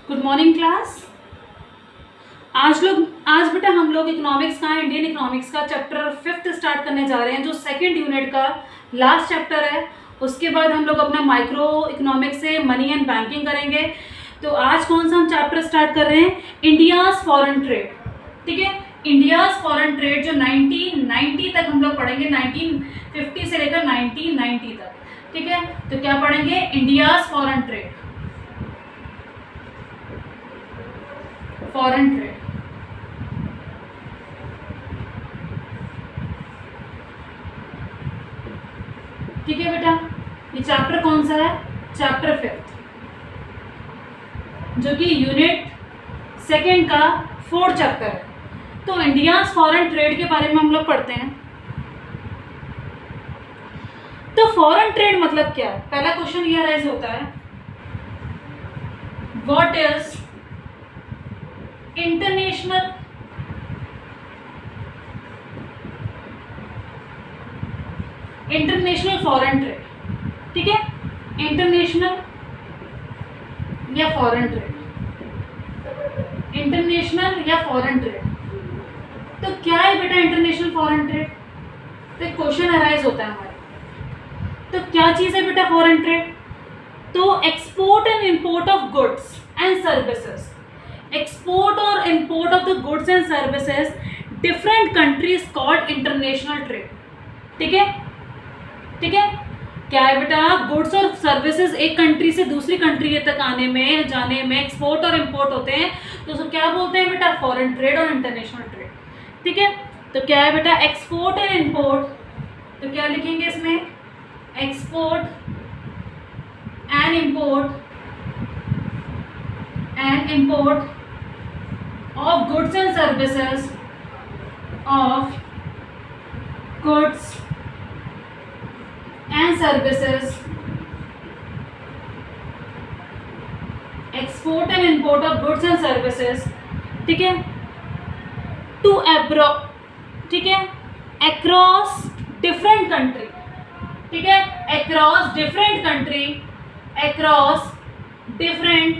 Good morning class. आज बेटा हम लोग इकोनॉमिक्स का इंडियन इकोनॉमिक्स का चैप्टर 5 स्टार्ट करने जा रहे हैं, जो सेकंड यूनिट का लास्ट चैप्टर है। उसके बाद हम लोग अपना माइक्रो इकोनॉमिक्स से मनी एंड बैंकिंग करेंगे। तो आज कौन सा हम चैप्टर स्टार्ट कर रहे हैं? India's foreign trade. ठीक है, इंडियाज फॉरेन ट्रेड जो 1990 तक हम लोग पढ़ेंगे, 1950 से लेकर 1990 तक। ठीक है, तो क्या पढ़ेंगे? India's foreign trade. Foreign trade ठीक है बेटा। ये चैप्टर कौन सा है? चैप्टर 5, जो कि यूनिट सेकंड का 4th चैप्टर है। तो इंडियाज फॉरेन ट्रेड के बारे में हम लोग पढ़ते हैं। तो फॉरेन ट्रेड मतलब क्या है? पहला क्वेश्चन ये राइज होता है, what is international foreign trade. ठीक है, इंटरनेशनल या फॉरेन ट्रेड, इंटरनेशनल या फॉरेन ट्रेड। तो क्या है बेटा इंटरनेशनल फॉरेन ट्रेड? तो क्वेश्चन अराइज होता है हमारे। तो क्या चीज है बेटा फॉरेन ट्रेड? तो export and import of goods and services, export और import of the goods and services different countries called international trade. ठीक है, ठीक है। क्या है बेटा? गुड्स और सर्विसेज एक कंट्री से दूसरी कंट्री तक आने में जाने में एक्सपोर्ट और इंपोर्ट होते हैं, तो उसको क्या बोलते हैं बेटा? फॉरेन ट्रेड और इंटरनेशनल ट्रेड। ठीक है, तो क्या है बेटा? Export and import. तो क्या लिखेंगे इसमें? Export and import of goods and services, of goods and services, export and import of goods and services। ठीक है, to abroad, ठीक है, across different country। ठीक है, across different country, across different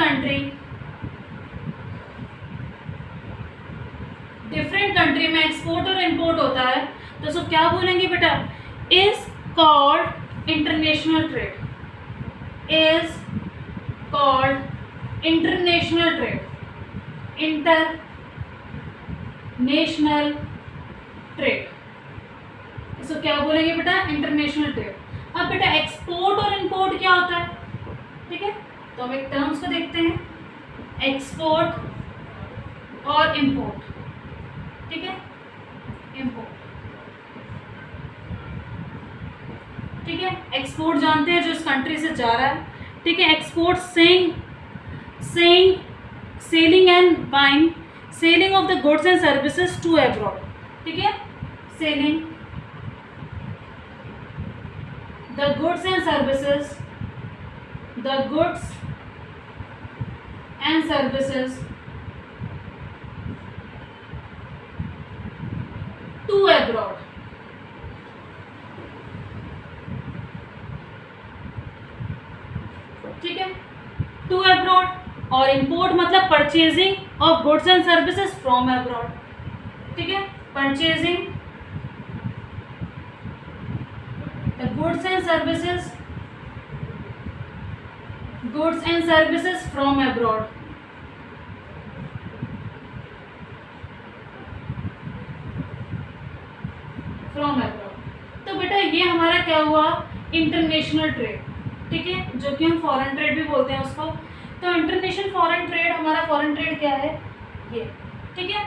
country, different country में export और import होता है, तो उसको क्या बोलेंगे बेटा? Is called international trade, is called international trade, international trade. इसको क्या बोलेंगे बेटा? International trade. अब बेटा एक्सपोर्ट और इंपोर्ट क्या होता है? ठीक है, तो हम एक टर्म्स को देखते हैं, एक्सपोर्ट और इंपोर्ट। ठीक है, इंपोर्ट। ठीक है, एक्सपोर्ट जानते हैं जो इस कंट्री से जा रहा है। ठीक है, export selling and buying, selling of the goods and services to abroad. ठीक है, selling the goods and services, the goods and services to abroad. ठीक है, टू अब्रॉड। और इंपोर्ट मतलब purchasing of goods and services from abroad. ठीक है, purchasing the goods and services from abroad. From abroad. तो बेटा ये हमारा क्या हुआ? International trade. ठीक है, जो कि हम फॉरेन ट्रेड भी बोलते हैं उसको। तो इंटरनेशनल फॉरेन ट्रेड, हमारा फॉरेन ट्रेड क्या है? ये। ठीक है,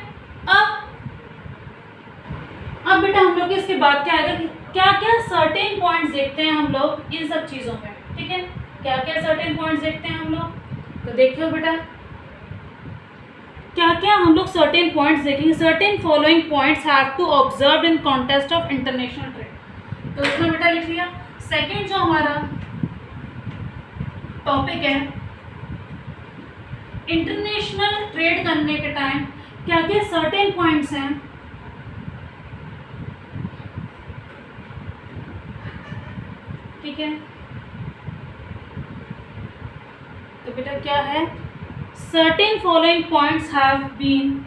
अब बेटा हम लोग इसके बाद क्या आएगा कि क्या क्या सर्टेन पॉइंट्स देखते हैं हम लोग इन सब चीज़ों में। ठीक है, क्या क्या सर्टेन पॉइंट्स देखते हैं हम लोग? तो देखिए बेटा क्या क्या हम लोग सर्टेन पॉइंट्स देखेंगे। Certain following points have to observe in context of international trade. तो इसमें बेटा लिख लिया। सेकेंड जो हमारा टॉपिक है, इंटरनेशनल ट्रेड करने के टाइम क्या क्या सर्टेन पॉइंट्स हैं ठीक है। बेटा क्या है, certain following points have been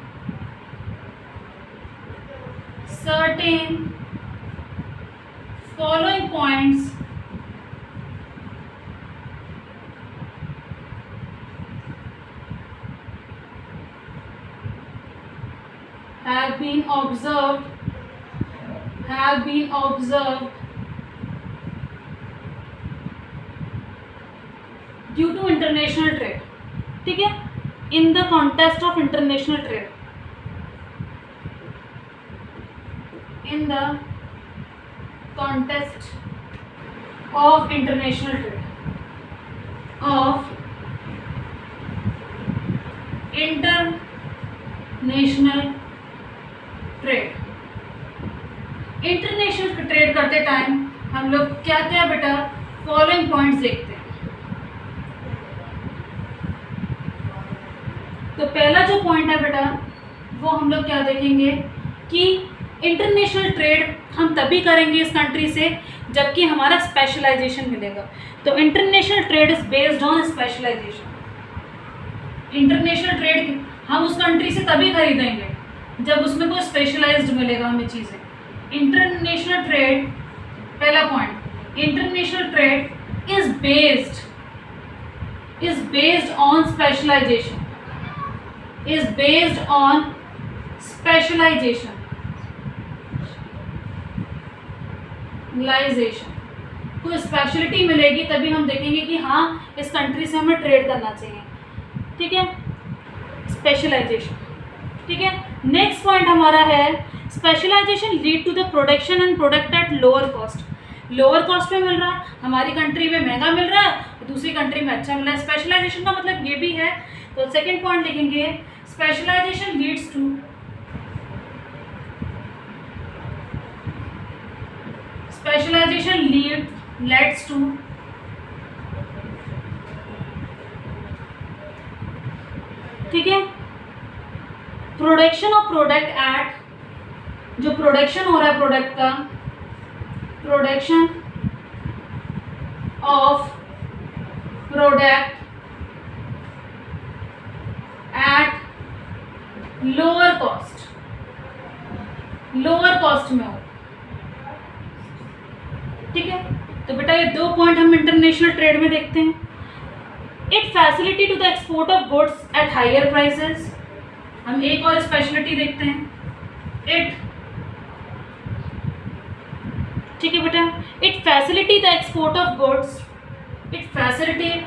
observed due to international trade. ठीक है, in the context of international trade, in the context of international trade, of international trade. International trade करते टाइम हम लोग क्या क्या बेटा फॉलोइंग पॉइंट्स देखते हैं. तो पहला जो पॉइंट है बेटा वो हम लोग क्या देखेंगे कि इंटरनेशनल ट्रेड हम तभी करेंगे इस कंट्री से जबकि हमारा स्पेशलाइजेशन मिलेगा. तो international trade is based on specialization. International trade हम उस कंट्री से तभी खरीदेंगे जब उसमें कोई स्पेशलाइज्ड मिलेगा हमें चीज़ें. इंटरनेशनल ट्रेड, पहला point, international trade is based on specialization, is based on specialization. कोई स्पेशलिटी मिलेगी तभी हम देखेंगे कि हाँ इस कंट्री से हमें ट्रेड करना चाहिए. ठीक है, स्पेशलाइजेशन. ठीक है, नेक्स्ट पॉइंट हमारा है specialization lead to the production and product at lower cost. Lower cost में मिल रहा है, हमारी कंट्री में महंगा मिल रहा है, दूसरी कंट्री में अच्छा मिल रहा है. स्पेशलाइजेशन का मतलब ये भी है. तो सेकेंड पॉइंट लिखेंगे specialization leads to leads to ठीक है प्रोडक्शन ऑफ प्रोडक्ट एट, जो प्रोडक्शन हो रहा है प्रोडक्ट का, production of product at lower cost, lower cost में हो. ठीक है, तो बेटा ये दो पॉइंट हम इंटरनेशनल ट्रेड में देखते हैं. It facility to the export of goods at higher prices. हम एक और स्पेशलिटी देखते हैं, इट, ठीक है बेटा, it facility the export of goods, it facility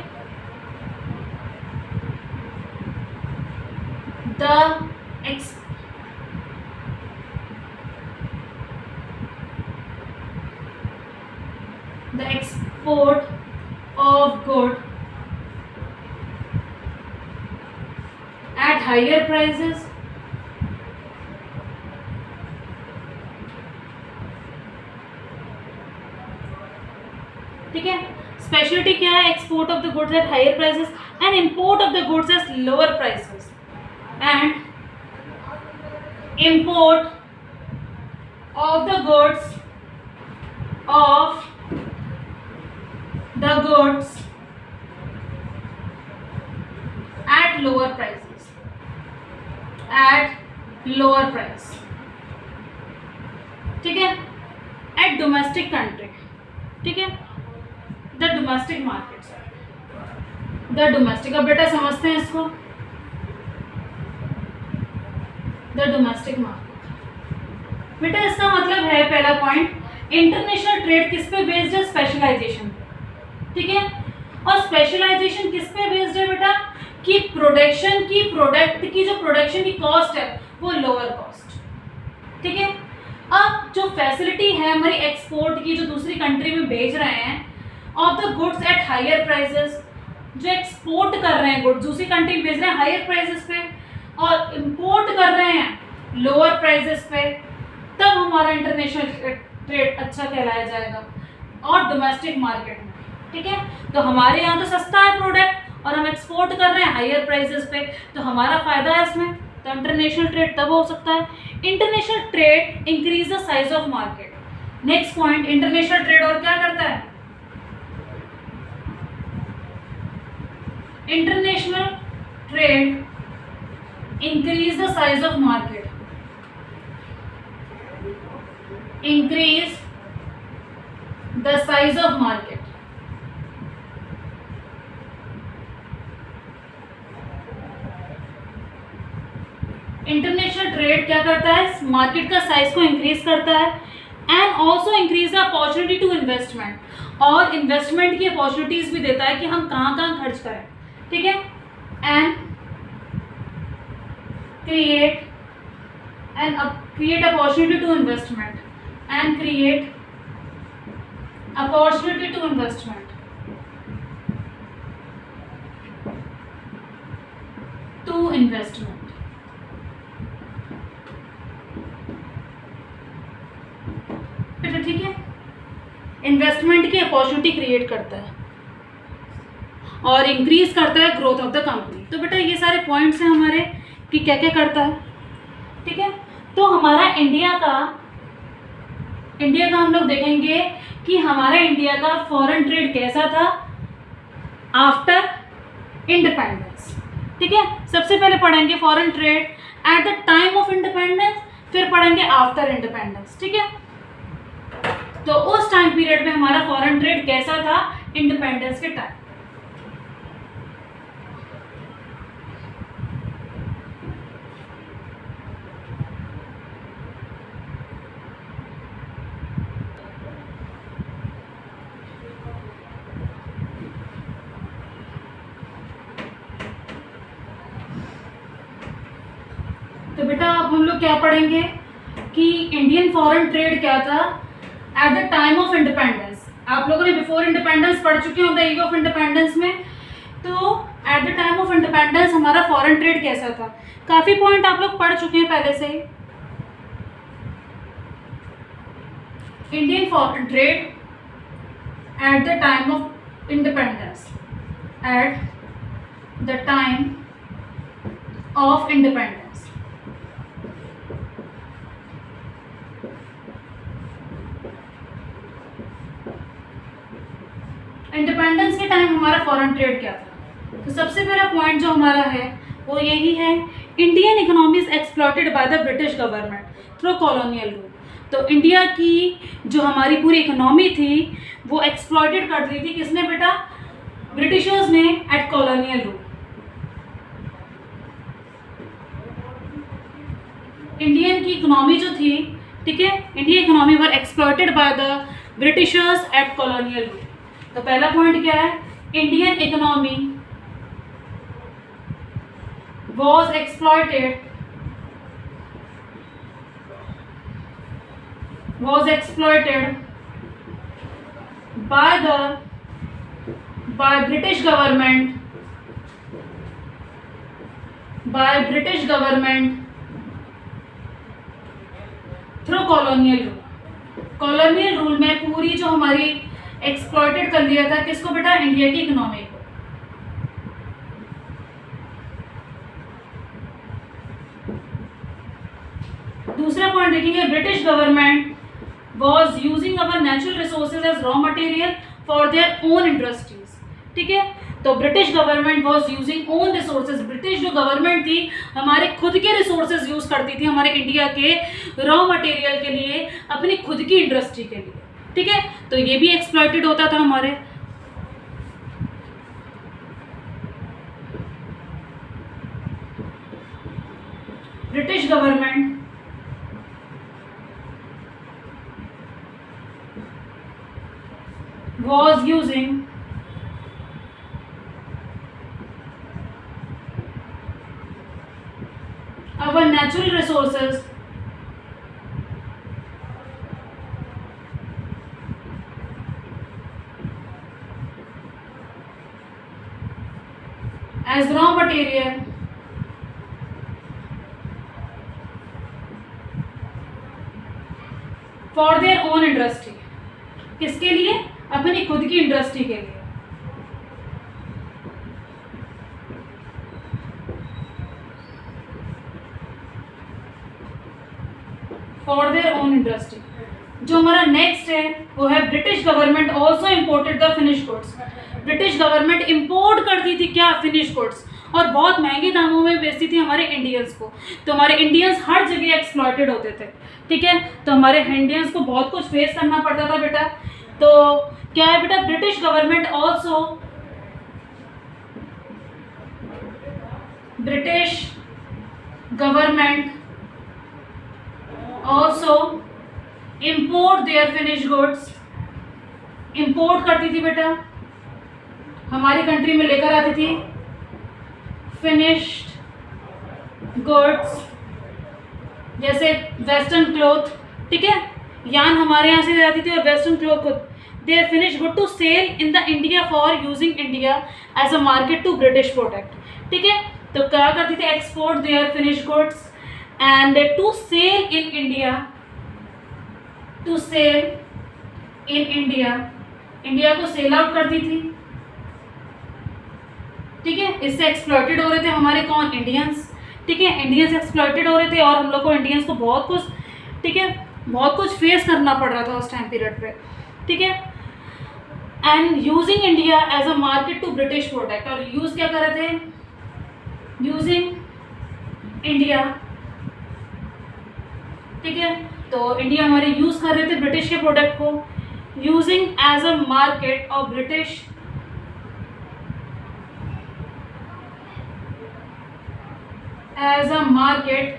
the export of good at higher prices. ठीक है, स्पेशलिटी क्या है, export of the goods at higher prices and import of the goods at lower prices, and import of the goods at lower prices, at lower price. ठीक है, at domestic country. ठीक है, the domestic markets, the domestic. अब बेटा समझते हैं इसको, the domestic market. बेटा इसका मतलब है पहला पॉइंट इंटरनेशनल ट्रेड किस पे बेस्ड है, स्पेशलाइजेशन. ठीक है, और स्पेशलाइजेशन किस पे बेस्ड है बेटा कि प्रोडक्शन की, प्रोडक्ट की जो प्रोडक्शन की कॉस्ट है वो लोअर कॉस्ट. ठीक है, अब जो फैसिलिटी है हमारी एक्सपोर्ट की, जो दूसरी कंट्री में भेज रहे हैं, of the goods at higher prices, जो एक्सपोर्ट कर रहे हैं गुड्स दूसरी कंट्री में भेज रहे हैं हायर प्राइसेस पे और इंपोर्ट कर रहे हैं लोअर प्राइसेस पे, तब हमारा इंटरनेशनल ट्रेड अच्छा कहलाया जाएगा और डोमेस्टिक मार्केट में. ठीक है, तो हमारे यहाँ तो सस्ता है प्रोडक्ट और हम एक्सपोर्ट कर रहे हैं हायर प्राइसेस पे, तो हमारा फायदा है इसमें. तो इंटरनेशनल ट्रेड तब हो सकता है. International trade increase the size of market. Next point, international trade और क्या करता है, international trade increase the size of market, increase the size of market. International trade क्या करता है, मार्केट का साइज को इंक्रीज करता है and also increase the opportunity to investment, और इन्वेस्टमेंट की अपॉर्चुनिटीज भी देता है कि हम कहाँ कहाँ खर्च करें, ठीक है। And create opportunity to investment and create opportunity to investment. To investment, ठीक है, इन्वेस्टमेंट की अपॉर्चुनिटी क्रिएट करता है और इंक्रीज करता है ग्रोथ ऑफ द कंपनी। तो बेटा ये सारे पॉइंट्स हैं हमारे कि क्या क्या करता है, ठीक है। तो हमारा इंडिया का हम लोग देखेंगे कि हमारा इंडिया का फॉरेन ट्रेड कैसा था आफ्टर इंडिपेंडेंस, ठीक है। सबसे पहले पढ़ेंगे foreign trade at the time of independence, फिर पढ़ेंगे आफ्टर इंडिपेंडेंस, ठीक है। तो उस टाइम पीरियड में हमारा फॉरेन ट्रेड कैसा था इंडिपेंडेंस के टाइम। तो बेटा अब हम लोग क्या पढ़ेंगे कि इंडियन फॉरेन ट्रेड क्या था eight the time of independence. आप लोगों ने बिफोर इंडिपेंडेंस पढ़ चुके हो द ईव ऑफ इंडिपेंडेंस में, तो eight the time of independence हमारा फॉरेन ट्रेड कैसा था। काफी पॉइंट आप लोग पढ़ चुके हैं पहले से ही। Indian foreign trade at the time of independence, at the time of independence. Independence के टाइम हमारा फॉरेन ट्रेड क्या था। तो सबसे पहला पॉइंट जो हमारा है वो यही है, Indian economy is exploited by the British government through colonial rule. तो इंडिया की जो हमारी पूरी इकोनॉमी थी वो एक्सप्लॉइटेड कर दी थी किसने बेटा, ब्रिटिशर्स ने एट कॉलोनियल रूल। इंडियन की इकोनॉमी जो थी, ठीक है, Indian economy were exploited by the Britishers at colonial rule. तो पहला पॉइंट क्या है, Indian economy was exploited by British government through colonial rule। Colonial rule में पूरी जो हमारी एक्सप्लॉइटेड कर दिया था किसको बेटा, इंडिया की इकोनॉमी को। दूसरा पॉइंट देखेंगे, British government was using our natural resources as raw material for their own industries, ठीक है। तो British government was using own resources, British जो गवर्नमेंट थी हमारे खुद के रिसोर्सेज यूज करती थी हमारे इंडिया के रॉ मटेरियल के लिए, अपनी खुद की इंडस्ट्री के लिए, ठीक है। तो ये भी एक्सप्लॉइटेड होता था हमारे। British government was using our natural resources as raw material for their own industry। किसके लिए, अपनी खुद की इंडस्ट्री के लिए। For their own industry. जो हमारा नेक्स्ट है वो है British government also imported the finish goods. British government import करती थी क्या, फिनिश गुड्स, और बहुत महंगे दामों में बेचती थी हमारे इंडियंस को। तो हमारे इंडियंस हर जगह एक्सप्लॉयटेड होते थे, ठीक है। तो हमारे इंडियंस को बहुत कुछ फेस करना पड़ता था बेटा। तो क्या है बेटा, British government also import their finish goods, import करती थी बेटा, हमारी कंट्री में लेकर आती थी फिनिश्ड गुड्स, जैसे वेस्टर्न क्लॉथ, ठीक है, यान हमारे यहाँ से आती थी, और वेस्टर्न क्लॉथ को their finish good to sell in the India for using India as a market to British product, ठीक है। तो क्या करती थी, export their finish goods and to sell in India, to sell in India, India को sell out करती थी, ठीक है। इससे एक्सप्लॉयटेड हो रहे थे हमारे कौन, इंडियंस, ठीक है। इंडियंस एक्सप्लॉयटेड हो रहे थे और हम लोग को इंडियंस को बहुत कुछ, ठीक है, बहुत कुछ फेस करना पड़ रहा था उस टाइम पीरियड पे, ठीक है। And using India as a market to British product, और यूज क्या कर रहे थे, यूजिंग इंडिया, ठीक है। तो इंडिया हमारे यूज कर रहे थे ब्रिटिश के प्रोडक्ट को, using as a market of British as a market,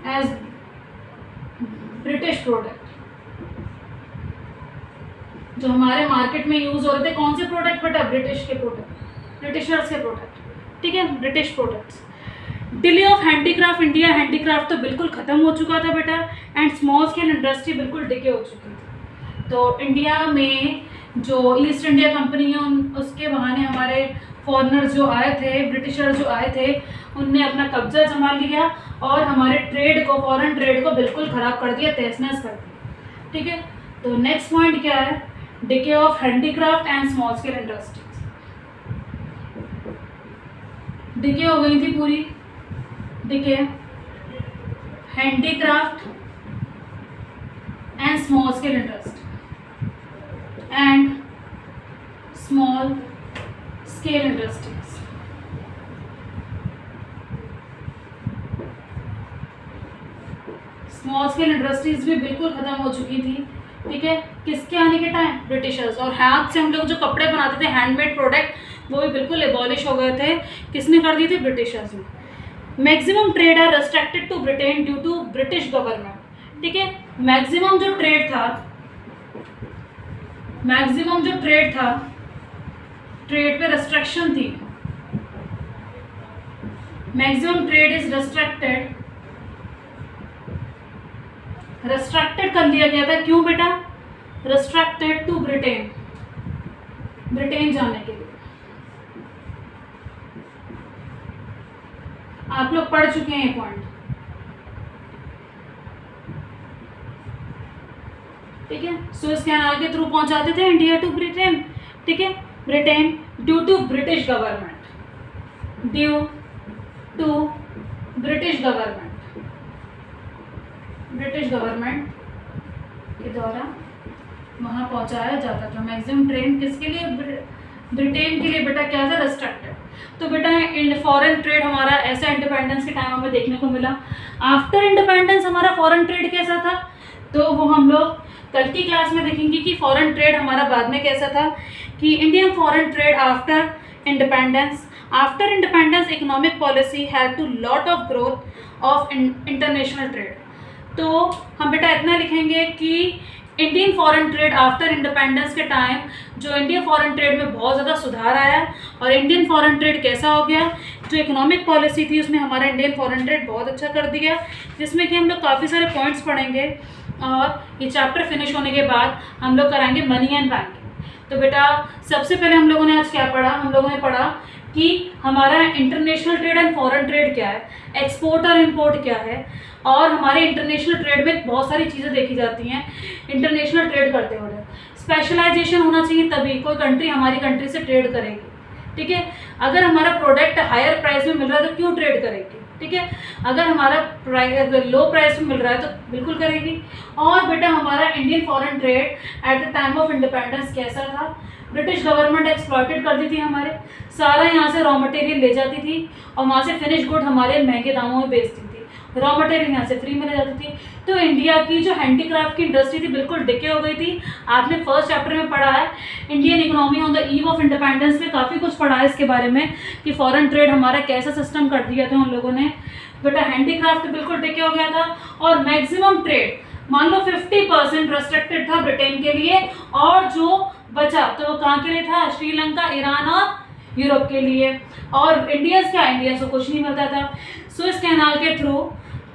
as British product, जो हमारे मार्केट में यूज हो रहे थे कौन से प्रोडक्ट बेटा, ब्रिटिश के प्रोडक्ट, ब्रिटिशर्स के प्रोडक्ट, ठीक है, British products. Delay of handicraft, India handicraft तो बिल्कुल ख़त्म हो चुका था बेटा, एंड स्मॉल स्केल इंडस्ट्री बिल्कुल डिके हो चुकी थी। तो इंडिया में जो ईस्ट इंडिया कंपनी है उसके बहाने हमारे फॉरेनर्स जो आए थे, ब्रिटिशर्स जो आए थे, उनने अपना कब्जा जमा लिया और हमारे ट्रेड को, फॉरेन ट्रेड को बिल्कुल ख़राब कर दिया, तहस नहस कर दिया, ठीक है। तो नेक्स्ट पॉइंट क्या है, decay of handicraft and small scale industries, decay हो गई थी पूरी, decay, handicraft and small scale industry and small scale industries. Small scale industries भी बिल्कुल खत्म हो चुकी थी, ठीक है, किसके आने के टाइम, ब्रिटिशर्स। और हाथ से हम लोग जो कपड़े बनाते थे, हैंडमेड प्रोडक्ट, वो भी बिल्कुल एबॉलिश हो गए थे, किसने कर दिए थे, ब्रिटिशर्स ने। Maximum trade are restricted to Britain due to British government, ठीक है। मैक्सिमम जो ट्रेड था, मैक्सिमम जो ट्रेड था, ट्रेड पे रेस्ट्रिक्शन थी, maximum trade is restricted, restricted कर दिया गया था, क्यों बेटा, रेस्ट्रिक्टेड टू ब्रिटेन, ब्रिटेन जाने के लिए। आप लोग पढ़ चुके हैं ये पॉइंट, ठीक है। सुएज कैनाल के थ्रू पहुंचाते थे इंडिया टू ब्रिटेन, ठीक है, Britain due to British government, due to British government, British government के द्वारा वहाँ पहुँचाया जाता था। मैक्सिमम ट्रेन किसके लिए, ब्रिटेन के लिए बेटा, क्या था, रेस्ट्रिक्टेड। तो बेटा फॉरेन ट्रेड हमारा ऐसा इंडिपेंडेंस के टाइम हमें देखने को मिला। आफ्टर इंडिपेंडेंस हमारा फॉरेन ट्रेड कैसा था, तो वो हम लोग कल की क्लास में देखेंगे कि फॉरेन ट्रेड हमारा बाद में कैसा था, कि Indian foreign trade after independence, after independence economic policy had to lot of growth of international trade. तो हम बेटा इतना लिखेंगे कि Indian foreign trade after independence के टाइम जो इंडियन फॉरेन ट्रेड में बहुत ज़्यादा सुधार आया, और इंडियन फॉरेन ट्रेड कैसा हो गया, जो इकोनॉमिक पॉलिसी थी उसमें हमारा इंडियन फॉरेन ट्रेड बहुत अच्छा कर दिया, जिसमें कि हम लोग काफ़ी सारे पॉइंट्स पढ़ेंगे। और ये चैप्टर फिनिश होने के बाद हम लोग कराएंगे मनी एंड बैंकिंग। तो बेटा सबसे पहले हम लोगों ने आज क्या पढ़ा, हम लोगों ने पढ़ा कि हमारा international trade and foreign trade क्या है, एक्सपोर्ट और इम्पोर्ट क्या है, और हमारे इंटरनेशनल ट्रेड में बहुत सारी चीज़ें देखी जाती हैं इंटरनेशनल ट्रेड करते हुए। स्पेशलाइजेशन होना चाहिए, तभी कोई कंट्री हमारी कंट्री से ट्रेड करेगी, ठीक है। अगर हमारा प्रोडक्ट हायर प्राइस में मिल रहा है तो क्यों ट्रेड करेगी, ठीक है। अगर हमारा लो प्राइस में मिल रहा है तो बिल्कुल करेगी। और बेटा हमारा Indian foreign trade at the time of independence कैसा था? ब्रिटिश गवर्नमेंट एक्सप्लॉइटेड करती थी हमारे, सारा यहाँ से रॉ मटेरियल ले जाती थी और वहाँ से फिनिश गुड हमारे महंगे दामों में बेचती थी, रॉ मटेरियल यहाँ से फ्री में ले जाती थी। तो इंडिया की जो हैंडीक्राफ्ट की इंडस्ट्री थी बिल्कुल डिके हो गई थी। आपने फर्स्ट चैप्टर में पढ़ा है Indian economy on the eve of independence में, काफ़ी कुछ पढ़ा है इसके बारे में कि फॉरेन ट्रेड हमारा कैसा सिस्टम कर दिया था उन लोगों ने। बेटा हैंडीक्राफ्ट बिल्कुल डिके हो गया था और मैक्सिमम ट्रेड मान लो 50% रेस्ट्रिक्टेड था ब्रिटेन के लिए, और जो बचा तो वो कहाँ के लिए था? श्रीलंका, ईरान और यूरोप के लिए। और इंडियंस क्या, इंडियंस को कुछ नहीं मिलता था। सुएज कैनाल के थ्रू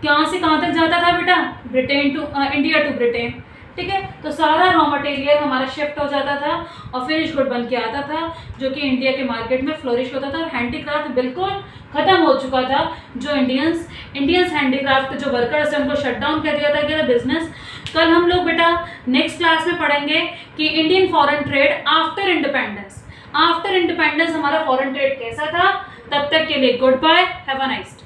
कहाँ से कहाँ तक जाता था बेटा? Britain to India to Britain, ठीक है। तो सारा रॉ मटेरियल हमारा शिफ्ट हो जाता था और फिनिश गुड बन के आता था जो कि इंडिया के मार्केट में फ्लोरिश होता था। और हैंडीक्राफ्ट बिल्कुल खत्म हो चुका था। जो इंडियंस हैंडीक्राफ्ट जो वर्कर्स हैं उनको शट डाउन कर दिया था कि बिजनेस। कल हम लोग बेटा नेक्स्ट क्लास में पढ़ेंगे कि Indian foreign trade after independence हमारा फॉरेन ट्रेड कैसा था। तब तक के लिए goodbye, have a nice day.